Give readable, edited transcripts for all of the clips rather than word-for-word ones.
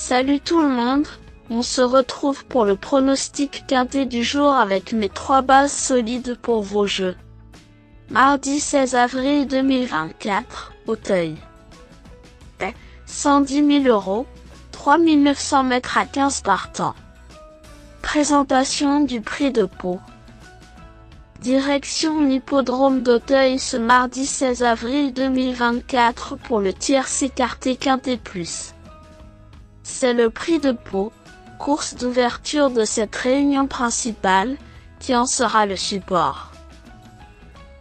Salut tout le monde, on se retrouve pour le pronostic quintet du jour avec mes 3 bases solides pour vos jeux. Mardi 16 avril 2024, Auteuil. 110 000 €, 3 900 mètres à 15 partants. Présentation du prix de Pau. Direction l'hippodrome d'Auteuil ce mardi 16 avril 2024 pour le tiercé écarté quintet plus. C'est le prix de Pau, course d'ouverture de cette réunion principale, qui en sera le support.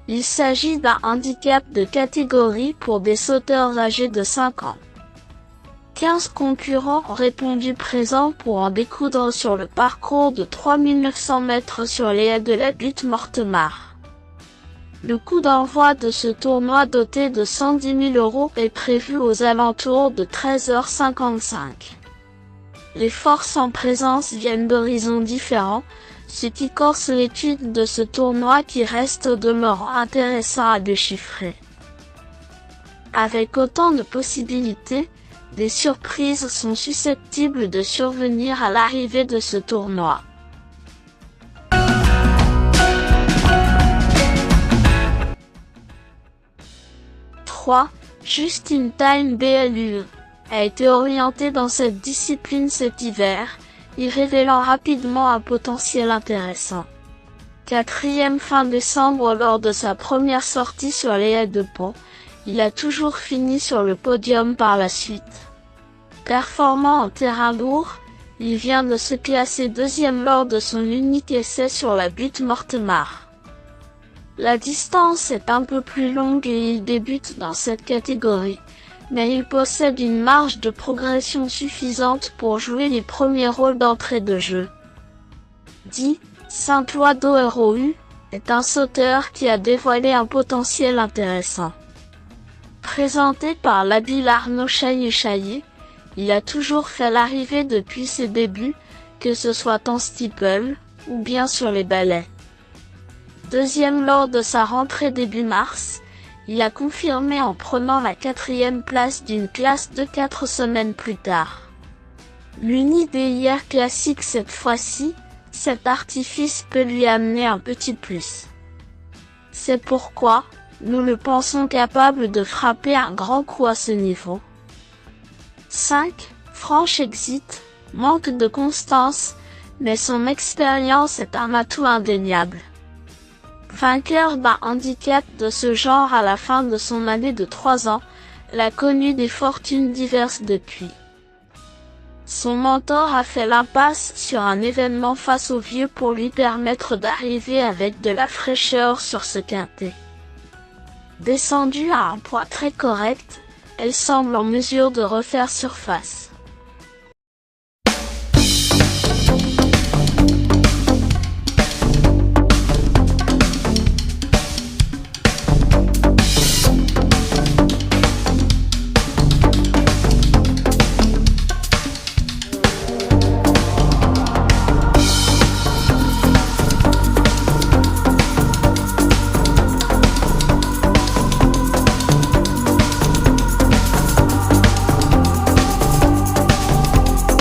Il s'agit d'un handicap de catégorie pour des sauteurs âgés de 5 ans. 15 concurrents ont répondu présents pour en découdre sur le parcours de 3 900 mètres sur les haies de la butte Mortemart. Le coup d'envoi de ce tournoi doté de 110 000 € est prévu aux alentours de 13h55. Les forces en présence viennent d'horizons différents, ce qui corse l'étude de ce tournoi qui reste au demeurant intéressant à déchiffrer. Avec autant de possibilités, des surprises sont susceptibles de survenir à l'arrivée de ce tournoi. Just in Time BLUE a été orienté dans cette discipline cet hiver, y révélant rapidement un potentiel intéressant. 4e fin décembre lors de sa première sortie sur les haies de Pau, il a toujours fini sur le podium par la suite. Performant en terrain lourd, il vient de se classer 2e lors de son unique essai sur la butte Mortemart. La distance est un peu plus longue et il débute dans cette catégorie, mais il possède une marge de progression suffisante pour jouer les premiers rôles d'entrée de jeu. Saint-Oideau ROU est un sauteur qui a dévoilé un potentiel intéressant. Présenté par l'habile Arnaud Chaillet, il a toujours fait l'arrivée depuis ses débuts, que ce soit en steeple, ou bien sur les balais. 2e lors de sa rentrée début mars, il a confirmé en prenant la 4e place d'une classe de 4 semaines plus tard. Muni d'hier classique cette fois-ci, cet artifice peut lui amener un petit plus. C'est pourquoi, nous le pensons capable de frapper un grand coup à ce niveau. Franche Exit, manque de constance, mais son expérience est un atout indéniable. Vainqueur d'un handicap de ce genre à la fin de son année de 3 ans, elle a connu des fortunes diverses depuis. Son mentor a fait l'impasse sur un événement face au vieux pour lui permettre d'arriver avec de la fraîcheur sur ce quintet. Descendue à un poids très correct, elle semble en mesure de refaire surface.